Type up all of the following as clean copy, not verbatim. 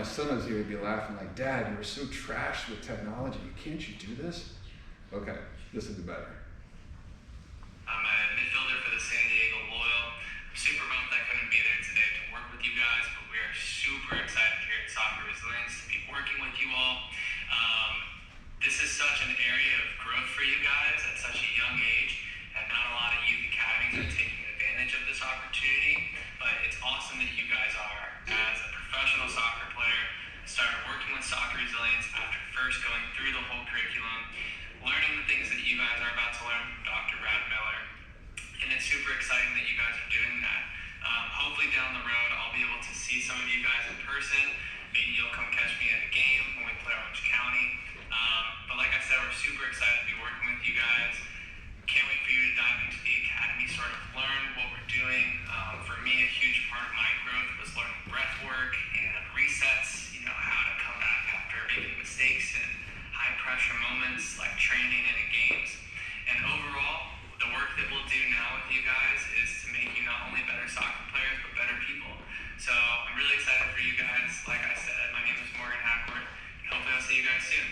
son was here, he'd be laughing like, Dad, you were so trashed with technology. Can't you do this? Okay, this will be better. I'm a midfielder for the San Diego Loyal. I'm super bummed I couldn't be there today to work with you guys, but we are super excited here at Soccer Resilience to be working with you all. This is such an area of growth for you guys at such a young age, and not a lot of youth academies are taking advantage of this opportunity, but it's awesome that you guys are. As a professional soccer player, I started working with Soccer Resilience after first going through the whole curriculum, learning the things that you guys are about to learn from Dr. Brad Miller, and it's super exciting that you guys are doing that. Hopefully down the road, I'll be able to see some of you guys in person. Maybe you'll come catch me at a game when we play Orange County. But like I said, we're super excited to be working with you guys. Can't wait for you to dive into the academy, sort of learn what we're doing. For me, a huge part of my growth was learning breath work and resets, how to come back after making mistakes in high pressure moments like training and in games. And overall, the work that we'll do now with you guys is to make you not only better soccer players, but better people. So I'm really excited for you guys. Like I said, my name is Morgan Hackworth, and hopefully I'll see you guys soon.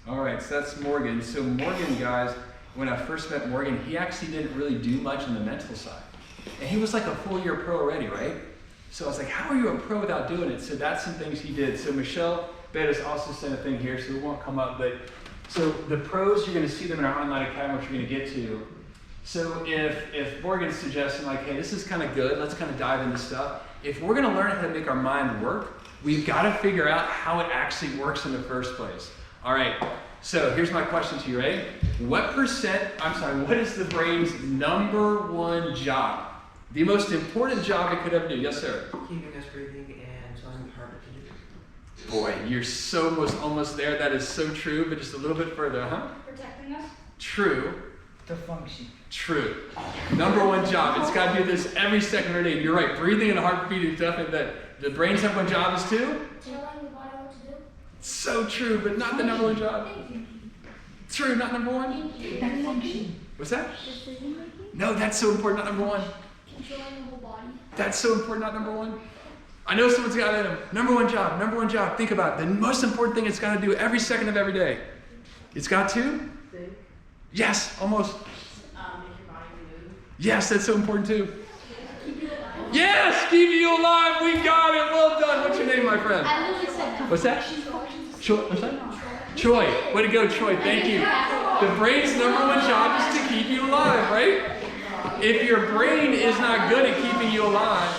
All right, so that's Morgan. So Morgan, guys, when I first met Morgan, he actually didn't really do much on the mental side. And he was like a full-year pro already, right? So I was like, how are you a pro without doing it? So that's some things he did. So Michelle Bettis also sent a thing here, so it won't come up. But so the pros, you're going to see them in our online academy, which we're going to get to. So if Morgan's suggesting like, hey, this is kind of good, let's kind of dive into stuff. If we're going to learn how to make our mind work, we've got to figure out how it actually works in the first place. All right, so here's my question to you, right? What is the brain's #1 job? The most important job it could ever do. Yes, sir? Keeping us breathing and telling the heart to do. Boy, you're so almost there. That is so true, but just a little bit further, huh? Protecting us? True. To function. True. #1 job. It's got to do this every second of the day. You're right. Breathing and heartbeat is definitely that. The brain's #1 job is to? Telling the body what to do? So true, but not the #1 job. True, not #1. Function. What's that? Decision making? No, that's so important, not #1. Controlling the whole body? That's so important, not #1. I know someone's got it in them. #1 job, #1 job. Think about it. The most important thing it's got to do every second of every day. It's got to? Think. Yes, almost. Make your body move. Yes, that's so important too. Keep you alive? Yes, keep you alive. We got it. Well done. What's your name, my friend? I literally said that. What's that? What's that? Troy. Way to go, Troy. Thank you. The brain's #1 job is to keep you alive, right? If your brain is not good at keeping you alive,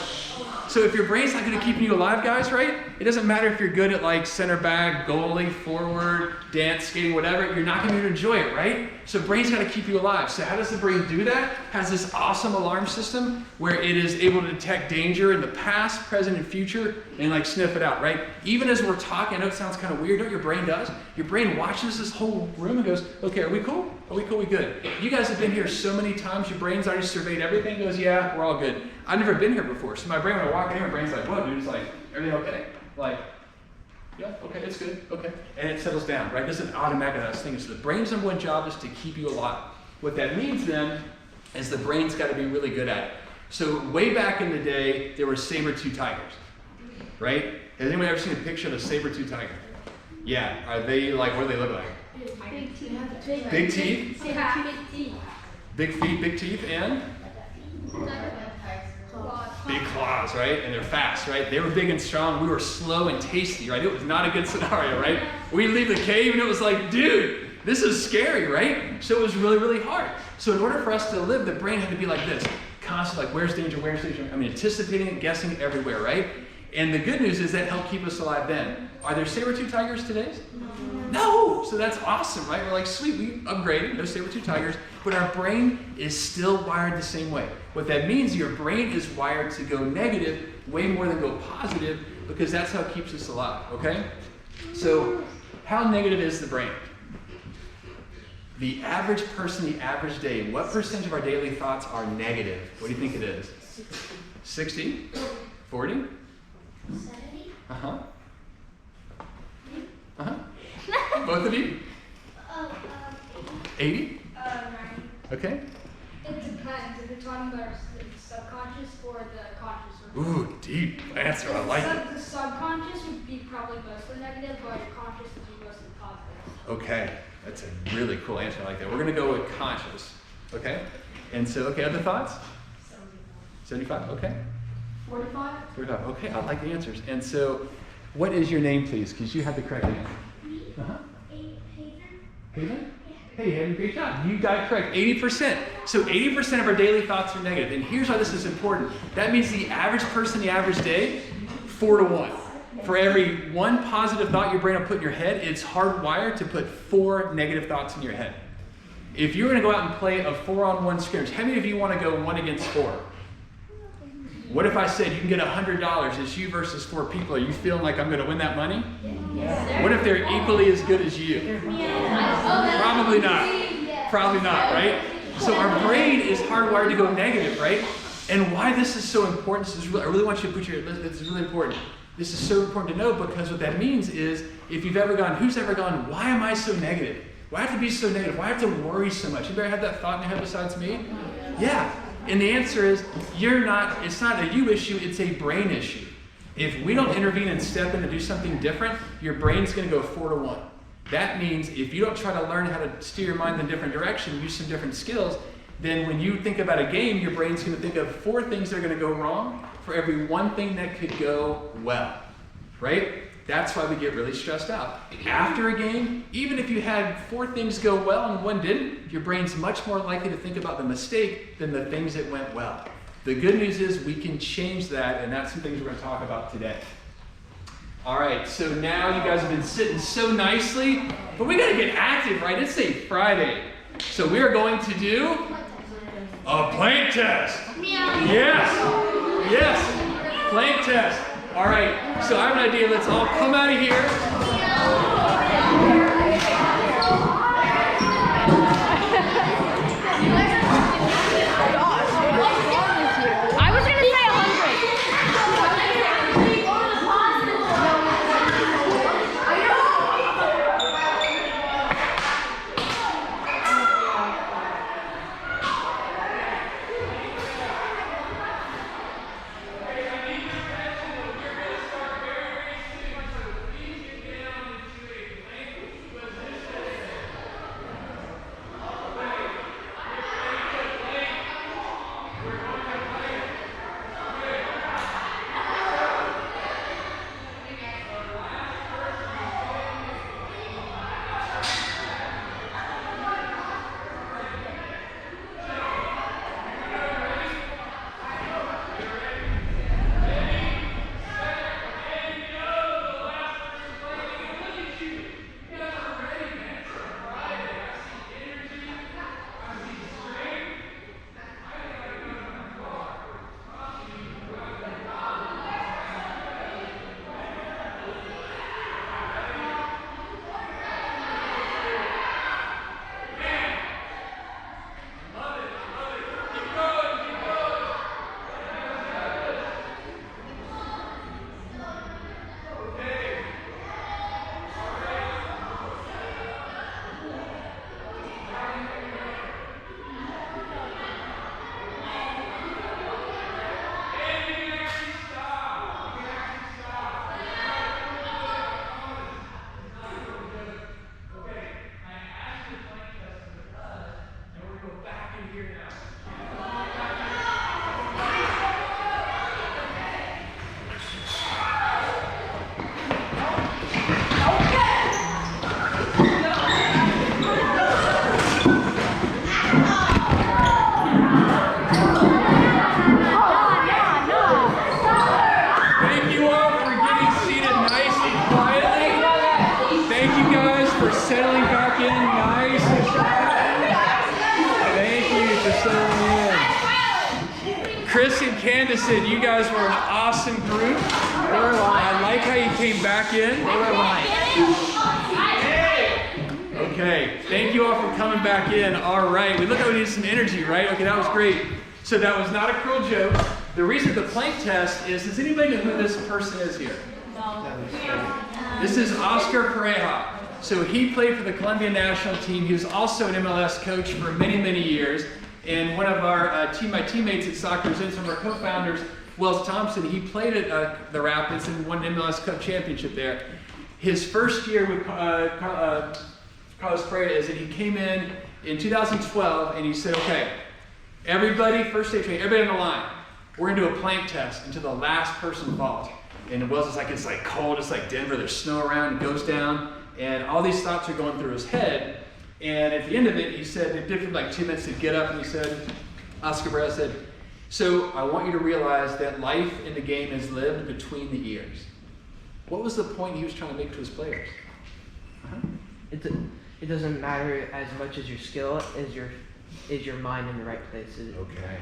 so if your brain's not good at keeping you alive, guys, right? It doesn't matter if you're good at like center back, goalie, forward, dance, skating, whatever, you're not going to enjoy it, right? So brain's got to keep you alive. So how does the brain do that? Has this awesome alarm system where it is able to detect danger in the past, present, and future and like sniff it out, right? Even as we're talking, I know it sounds kind of weird, you know what your brain does? Your brain watches this whole room and goes, okay, are we cool? Are we cool? We good? You guys have been here so many times, your brain's already surveyed everything, goes, yeah, we're all good. I've never been here before, so my brain, when I walk in here, my brain's like, whoa, dude, it's like, everything okay? Like, yeah, okay, it's good, okay. And it settles down, right? It doesn't automatically have this thing. So the brain's #1 job is to keep you alive. What that means then is the brain's got to be really good at it. So way back in the day, there were saber-tooth tigers, right? Has anyone ever seen a picture of a saber-tooth tiger? Yeah, are they like, what do they look like? Big teeth. Big teeth, Big teeth. big feet, big teeth, and big claws, right? And they're fast, right? They were big and strong. We were slow and tasty, right? It was not a good scenario, right? We leave the cave and it was like, dude, this is scary, right? So it was really, really hard. So in order for us to live, the brain had to be like this, constant, like, where's danger, where's danger? I mean, anticipating it, guessing everywhere, right? And the good news is that helped keep us alive then. Are there saber-tooth tigers today? No! So that's awesome, right? We're like, sweet, we upgraded, no saber-tooth tigers, but our brain is still wired the same way. What that means, your brain is wired to go negative way more than go positive, because that's how it keeps us alive, okay? So how negative is the brain? The average person, the average day, what percentage of our daily thoughts are negative? What do you think it is? 60? 40? 70? Uh-huh. Uh-huh. Both of you? 80? 90. Okay. It depends if you're talking about the subconscious or the conscious Ooh, deep answer. I like it. The subconscious would be probably mostly negative, but conscious would be mostly positive. Okay, that's a really cool answer. I like that. We're gonna go with conscious. Okay? And so, okay, other thoughts? 75, okay. 45? 45, okay, I like the answers. And so, what is your name, please? Because you had the correct answer. Uh-huh. Haven? Hey, Haven, great job. You got it correct. 80%. So 80% of our daily thoughts are negative. And here's why this is important. That means the average person, the average day, 4 to 1. For every one positive thought your brain will put in your head, it's hardwired to put 4 negative thoughts in your head. If you're going to go out and play a 4-on-1 scrimmage, how many of you want to go 1 against 4? What if I said you can get $100, it's you versus 4 people? Are you feeling like I'm going to win that money? Yes. What if they're equally as good as you? Probably not. Probably not, right? So our brain is hardwired to go negative, right? And why this is so important, I really want you to put this is really important. This is so important to know because what that means is if you've ever gone, who's ever gone, why am I so negative? Why do I have to be so negative? Why do I have to worry so much? Anybody have that thought in your head besides me? Yeah. And the answer is, it's not a you issue, it's a brain issue. If we don't intervene and step in and do something different, your brain's going to go 4 to 1. That means if you don't try to learn how to steer your mind in a different direction, use some different skills, then when you think about a game, your brain's going to think of 4 things that are going to go wrong for every 1 thing that could go well, right? That's why we get really stressed out. After a game, even if you had 4 things go well and 1 didn't, your brain's much more likely to think about the mistake than the things that went well. The good news is we can change that, and that's some things we're going to talk about today. All right, so now you guys have been sitting so nicely, but we got to get active, right? It's a Friday. So we are going to do a plank test. Yes, yes, plank test. All right, so I have an idea. Let's all come out of here. I was going to say 100. Chris and Candace said you guys were an awesome group. I like how you came back in. They were lying. Okay, thank you all for coming back in. All right, we look like we need some energy, right? Okay, that was great. So that was not a cruel joke. The reason the plank test is, does anybody know who this person is here? No. This is Oscar Pareja. So he played for the Colombian national team. He was also an MLS coach for many, many years. And one of our my teammates at Soccer Zen, some of our co-founders, Wells Thompson, he played at the Rapids and won an MLS Cup championship there. His first year with Carlos Pereira is that he came in 2012 and he said, okay, everybody, first day training, everybody on the line, we're gonna do a plank test until the last person falls. And Wells is like, it's like cold, it's like Denver, there's snow around, he goes down, and all these thoughts are going through his head. And at the end of it, he said, it took him like 2 minutes to get up, and he said, Oscar Brez said, so I want you to realize that life in the game is lived between the ears. What was the point he was trying to make to his players? It doesn't matter as much as your skill as your mind in the right place. Okay.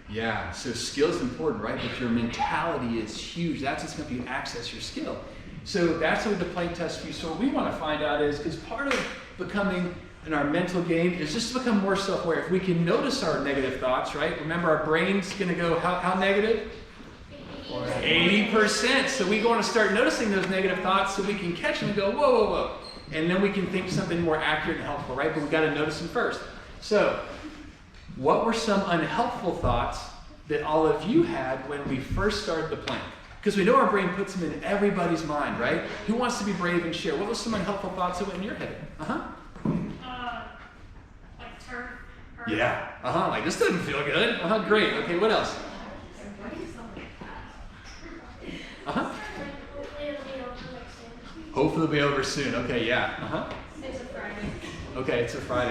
Yeah, so skill is important, right? But your mentality is huge. That's what's going to help you access your skill. So that's what the plank test for you. So what we want to find out is, because part of becoming in our mental game is just to become more self-aware. If we can notice our negative thoughts, right? Remember, our brain's going to go how negative? 80%. So we want to start noticing those negative thoughts so we can catch them and go, whoa, whoa, whoa. And then we can think something more accurate and helpful, right? But we've got to notice them first. So what were some unhelpful thoughts that all of you had when we first started the plank? Because we know our brain puts them in everybody's mind, right? Who wants to be brave and share? What was some unhelpful thoughts that went in your head? Like turf. Yeah. Like this doesn't feel good. Great. Okay, what else? Hopefully it'll be over soon. Okay, yeah. It's a Friday. Okay, it's a Friday.